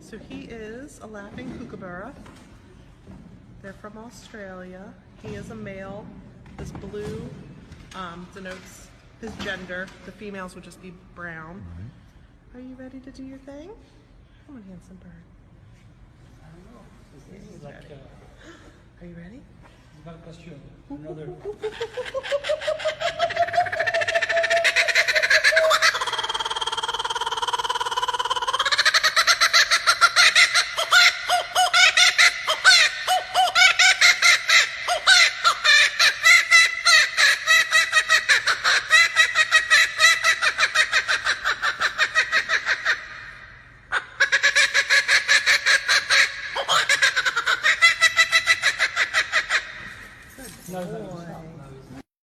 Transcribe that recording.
So he is a laughing kookaburra. They're from Australia. He is a male. This blue denotes his gender. The females would just be brown. Are you ready to do your thing? Come on, handsome bird. This is like Are you ready? it's not a costume. Another.